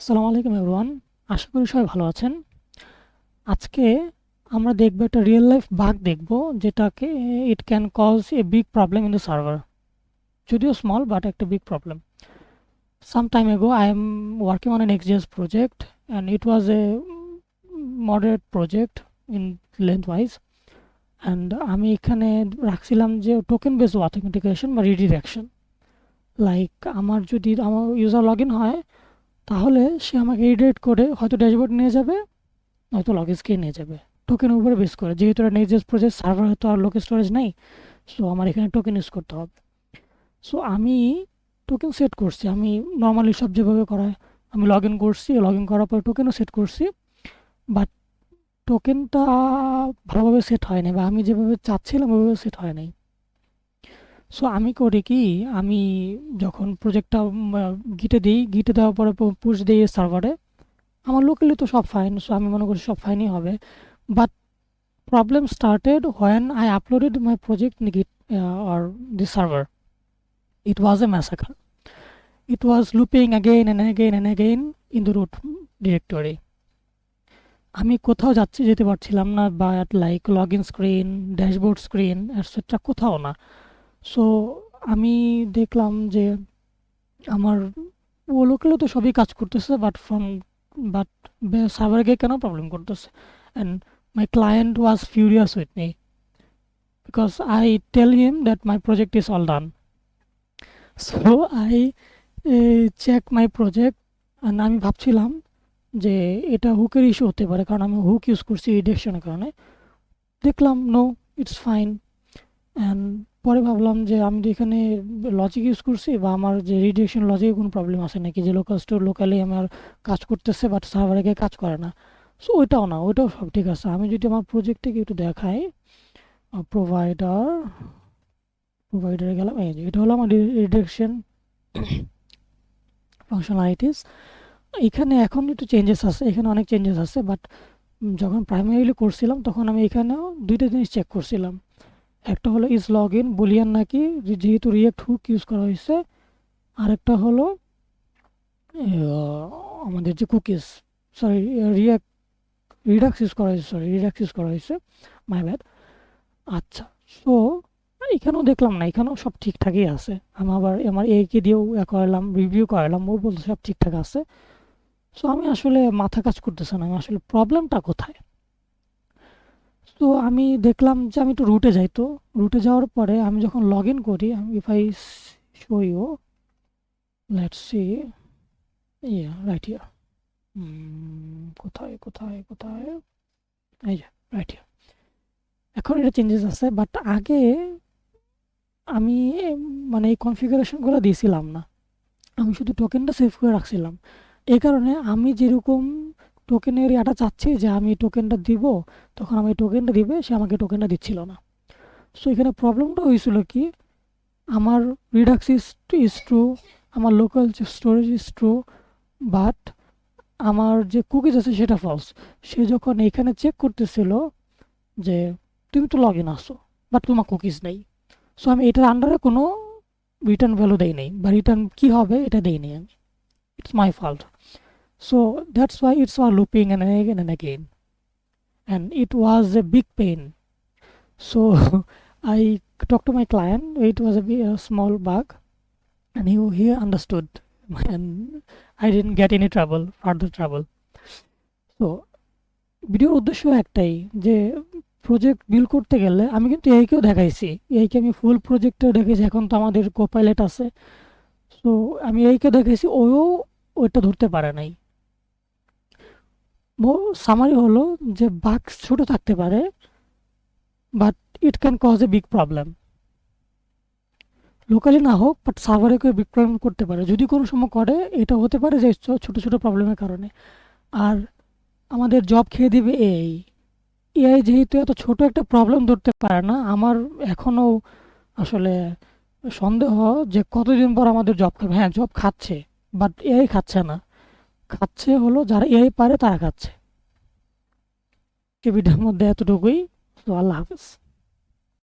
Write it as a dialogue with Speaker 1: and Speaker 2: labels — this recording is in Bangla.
Speaker 1: আসসালামু আলাইকুম এভরিওয়ান। আশা করি সবাই ভালো আছেন। আজকে আমরা দেখব একটা রিয়েল লাইফ বাগ দেখব, যেটাকে it can cause a big problem in the server. যদিও স্মল বাট একটা big problem. Some time ago I am working on an XJS project and it was a moderate project in length wise. And আমি এখানে রাখছিলাম যে টোকেন বেস অথেন্টিকেশন বা রিডিরেকশন। লাইক আমার যদি আমার ইউজার লগ ইন হয়, তাহলে সে আমাকে রিডাইরেক্ট করে হয়তো ড্যাশবোর্ড নিয়ে যাবে, হয়তো লগ স্ক্রিন নিয়ে যাবে, টোকেনের উপরে বেস করে। যেহেতু এটা নেক্সট প্রজেক্ট সার্ভার, হয়তো আর লোক স্টোরেজ নেই, সো আমার এখানে টোকেন ইউজ করতে হবে। সো আমি টোকেন সেট করছি, আমি নর্মালি সব যেভাবে করায় আমি লগ ইন করছি, লগ ইন করার পরে টোকেনও সেট করছি। বাট টোকেনটা ভালোভাবে সেট হয় নাই, বা আমি যেভাবে চাচ্ছিলাম ওইভাবে সেট হয় নাই। সো আমি করি কি, আমি যখন প্রজেক্টটা গিটে দিই, গিটে দেওয়ার পরে পুশ দিই সার্ভারে, আমার লোকালি তো সব ফাইন, সো আমি মনে করি সব ফাইনই হবে। But problem started when I uploaded my project in Git or the server. It was a massacre. It was looping again and again and again in the root directory. আমি কোথাও যেতে পারছিলাম না, বা like log in screen, dashboard screen etcetera কোথাও না। সো আমি দেখলাম যে আমার ও লোকালে তো সবই কাজ করতেছে, বাট সার্ভারে গিয়ে কেন প্রবলেম করতেছে। And my client was furious with me because I tell him that my project is all done. So I check my project, and আমি ভাবছিলাম যে এটা হুকের ইস্যু হতে পারে, কারণ আমি হুক ইউজ করছি রিডাকশনের কারণে। দেখলাম নো, ইটস ফাইন। অ্যান্ড পরে ভাবলাম যে আমি তো এখানে লজিক ইউজ করছি, বা আমার যে রিডাকশন লজিকে কোনো প্রবলেম আছে নাকি, যে লোকাল স্টোর লোকালি আমার কাজ করতেছে বাট সার্ভারে গিয়ে কাজ করে না। সো ওইটাও না, ওইটাও সব ঠিক আছে। আমি যদি আমার প্রজেক্টটাকে একটু দেখাই, প্রোভাইডারে গেলাম, এই যে এটা হলো আমার রিডাকশন ফাংশনালিটিস। এখানে এখন একটু চেঞ্জেস আছে, এখানে অনেক চেঞ্জেস আছে, বাট যখন প্রাইমারিলি করছিলাম তখন আমি এখানেও দুইটা জিনিস চেক করছিলাম। একটা হলো ইজ লগ ইন বুলিয়ান নাকি, যেহেতু রিয়াক্ট হুক ইউজ করা হয়েছে। আরেকটা হলো আমাদের যে কুকিজ, সরি রিডাক্স ইউজ করা হয়েছে, মাই ব্যাড। আচ্ছা, সো এখানেও দেখলাম না, এখানেও সব ঠিকঠাকই আছে। আমি আবার আমার একে দিয়েও করালাম, রিভিউ করালাম, ও বলতে সব ঠিকঠাক আছে। সো আমি আসলে মাথা কাজ করতেছে না, আমি আসলে প্রবলেমটা কোথায়। তো আমি দেখলাম যে আমি একটু রুটে যাই। তো রুটে যাওয়ার পরে আমি যখন লগ ইন করি, আমি if I show you, let's see, yeah right here. কোথায় কোথায় কোথায়, এই যে রাইট হিয়ার। এখন এটা চেঞ্জেস আছে, বাট আগে আমি মানে এই কনফিগারেশনগুলো দিয়েছিলাম না, আমি শুধু টোকেনটা সেভ করে রাখছিলাম। এই কারণে আমি যেরকম টোকেনের ইয়াটা চাচ্ছি যে আমি টোকেনটা দিব, তখন আমি টোকেনটা দিবে, সে আমাকে টোকেনটা দিচ্ছিল না। সো এখানে প্রবলেমটা হয়েছিল কি, আমার রিডাক্স ইজ ট্রু, আমার local storage is true, but আমার যে কুকিজ আছে সেটা ফলস। সে যখন এখানে চেক করতেছিল যে তুমি তো লগ ইন আসো, বাট তোমার কুকিজ নেই, সো আমি এটার আন্ডারে কোনো রিটার্ন ভ্যালু দেই নেই, বা রিটার্ন কী হবে এটা দেই নেই আমি। It's my fault. So that's why it's all looping and again and again, and it was a big pain. So I talked to my client. It was a small bug, and he understood, and I didn't get any further trouble. So ভিডিওর উদ্দেশ্য একটাই, যে প্রজেক্ট বিল্ড করতে গেলে আমি কিন্তু এইকেও দেখাইছি, এইকে আমি ফুল প্রজেক্টেও দেখেছি। এখন তো আমাদের কোপাইলট আছে, সো আমি এইকে দেখাইছি, ওইটা ধরতে পারে নাই। সামারি হলো যে বাগ ছোট থাকতে পারে, but it can cause a big problem. Locally না হোক, বাট সার্ভারে কেউ বিগ প্রবলেম করতে পারে। যদি কোনো সময় করে, এটা হতে পারে যে ছোট ছোট প্রবলেমের কারণে। আর আমাদের জব খেয়ে দিবে এআই যেহেতু এত ছোট একটা প্রবলেম ধরতে পারে না, আমার এখনও আসলে সন্দেহ যে কতদিন পর আমাদের জব খাবে। হ্যাঁ, জব খাচ্ছে, বাট এআই খাচ্ছে না, খাচ্ছে হলো যারা এআই পারে তারা খাচ্ছে। ভিডিওর মধ্যে এতটুকুই। তো আল্লাহ হাফেজ।